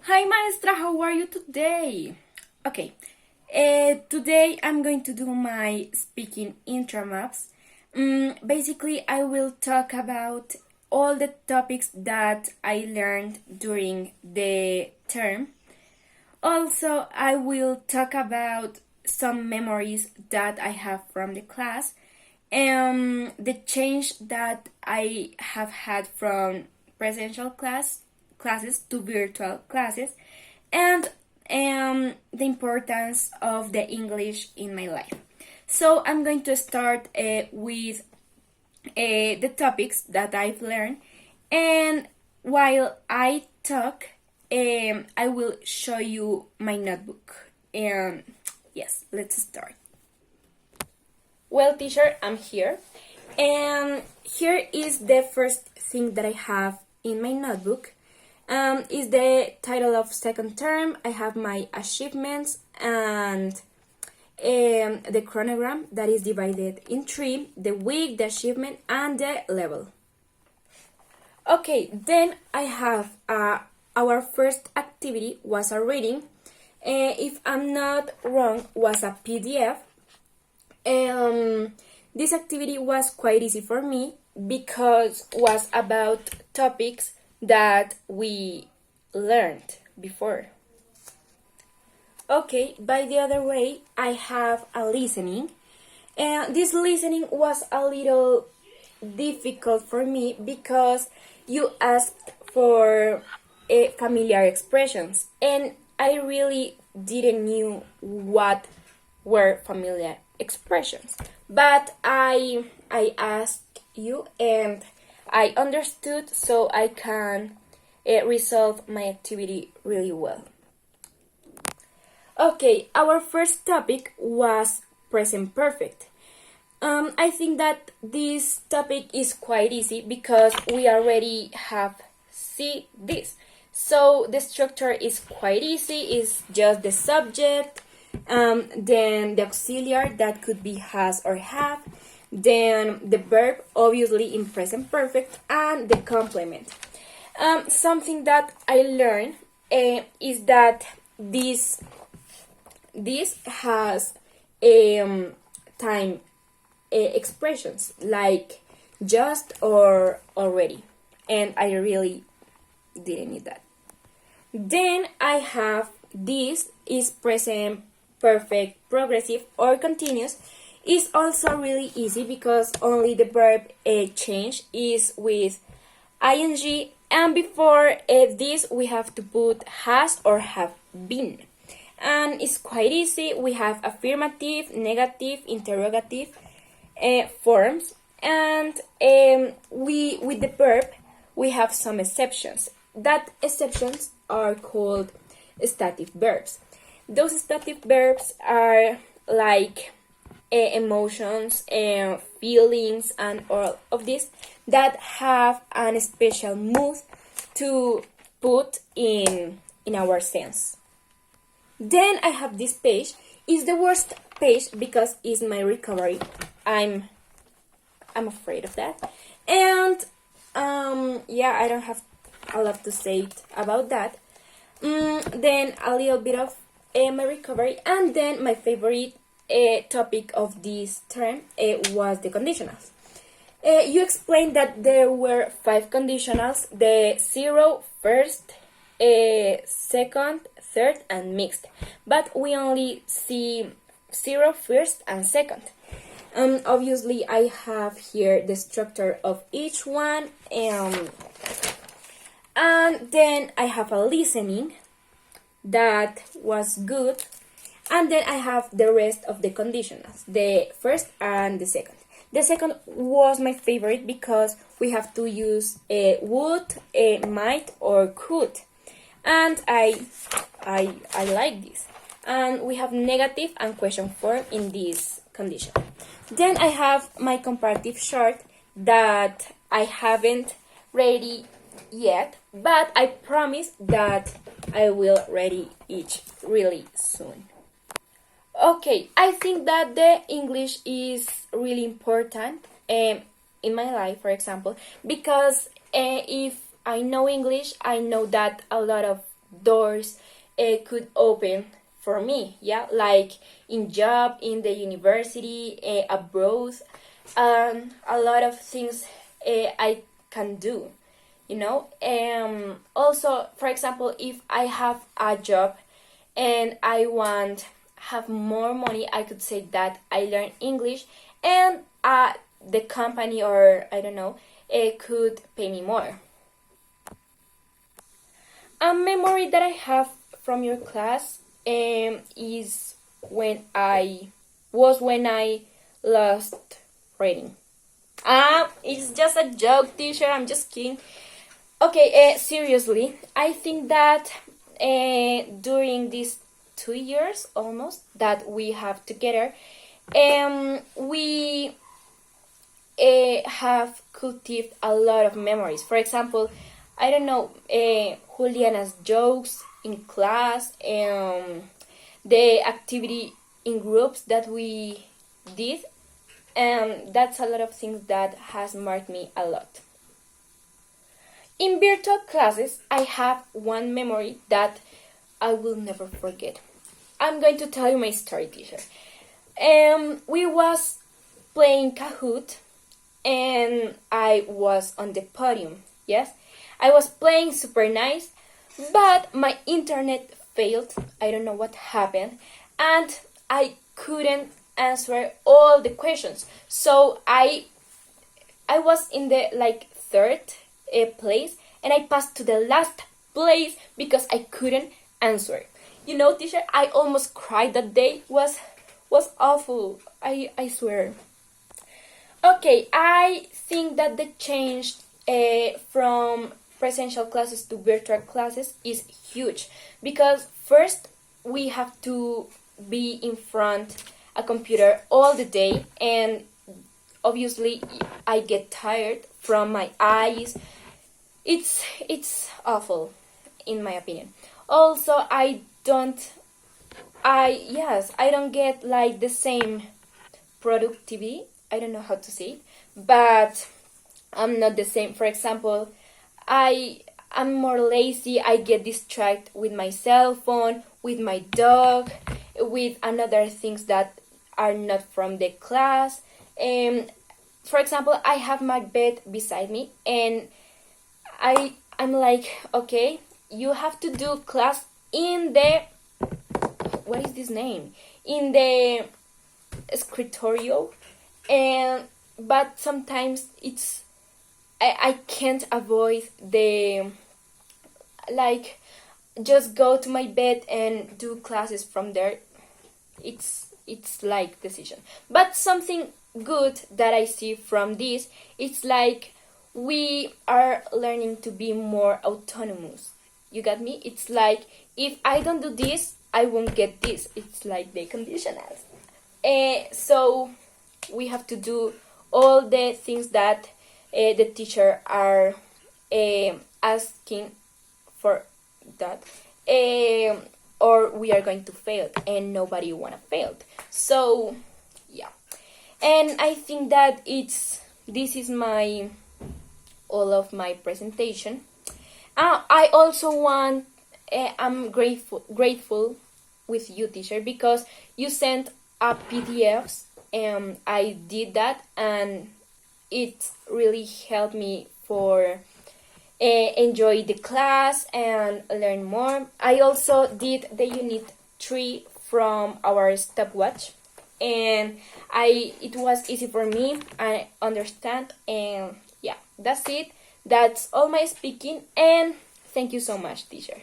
Hi maestra, how are you today? Okay, today I'm going to do my speaking intramaps. Basically, I will talk about all the topics that I learned during the term. Also, I will talk about some memories that I have from the class and the change that I have had from presential classes to virtual classes and the importance of the English in my life. So I'm going to start with the topics that I've learned, and while I talk, I will show you my notebook. And yes, let's start. Well, teacher, I'm here. And here is the first thing that I have in my notebook. Is the title of second term. I have my achievements and the chronogram that is divided in three: the week, the achievement, and the level. Okay, then I have our first activity was a reading. If I'm not wrong, was a PDF. This activity was quite easy for me because was about topics that we learned before. Okay, by the other way, I have a listening. And this listening was a little difficult for me because you asked for familiar expressions, and I really didn't knew what were familiar expressions. But I asked you and I understood, so I can resolve my activity really well. Okay, our first topic was present perfect. I think that this topic is quite easy because we already have seen this. So the structure is quite easy. It's just the subject, then the auxiliary that could be has or have, then the verb, obviously in present perfect, and the complement. Something that I learned is that this has time expressions like just or already, and I really didn't need that. Then I have this is present perfect progressive or continuous. Is also really easy because only the verb change is with ing, and before this we have to put has or have been. And it's quite easy. We have affirmative, negative, interrogative forms, and we with the verb we have some exceptions. That exceptions are called stative verbs. Those stative verbs are like emotions and feelings and all of this that have a special mood to put in our sense. Then I have this page. It's the worst page because it's my recovery. I'm afraid of that. And yeah, I don't have a lot to say about that. Then a little bit of my recovery, and then my favorite topic of this term was the conditionals. You explained that there were 5 conditionals: the 0, first, second, third, and mixed. But we only see 0, first, and second. Obviously, I have here the structure of each one, and then I have a listening that was good, and then I have the rest of the conditionals, the first and the second. The second was my favorite because we have to use would, might, or could, and I like this. And we have negative and question form in this condition. Then I have my comparative chart that I haven't ready yet, but I promise that I will ready it really soon. Okay, I think that the English is really important in my life, for example, because if I know English, I know that a lot of doors could open for me, yeah, like in job, in the university, abroad, a lot of things I can do, you know. Also, for example, if I have a job and I want have more money, I could say that I learn English, and the company, or I don't know, could pay me more. A memory that I have from your class is when I lost reading. It's just a joke, teacher. I'm just kidding. Okay, seriously, I think that during these 2 years almost that we have together, we have cultivated a lot of memories. For example, I don't know, Juliana's jokes in class, the activity in groups that we did, and that's a lot of things that has marked me a lot. In virtual classes, I have one memory that I will never forget. I'm going to tell you my story, teacher. We was playing Kahoot, and I was on the podium. Yes, I was playing super nice, but my internet failed. I don't know what happened, and I couldn't answer all the questions. So I was in the third place, and I passed to the last place because I couldn't answer. You know, teacher, I almost cried that day. Was awful. I swear. Okay, I think that the change from presential classes to virtual classes is huge, because first we have to be in front a computer all the day, and obviously I get tired from my eyes. It's awful, in my opinion. Also, I don't get like the same productivity. I don't know how to say it, but I'm not the same. For example, I'm more lazy. I get distracted with my cell phone, with my dog, with another things that are not from the class. For example, I have my bed beside me, and I'm like, okay, you have to do class in the, what is this name? In the escritorio, but sometimes I can't avoid the, just go to my bed and do classes from there. It's like decision. But something good that I see from this, it's like we are learning to be more autonomous. You got me? It's like, if I don't do this, I won't get this. It's like the conditionals. So we have to do all the things that the teacher are asking for that, or we are going to fail, and nobody wanna fail. So yeah, and I think that this is my all of my presentation. I also want, I'm grateful with you, teacher, because you sent a PDFs, and I did that, and it really helped me for enjoy the class and learn more. I also did the unit 3 from our stopwatch, and it was easy for me. I understand, and yeah, that's it. That's all my speaking, and thank you so much, teacher.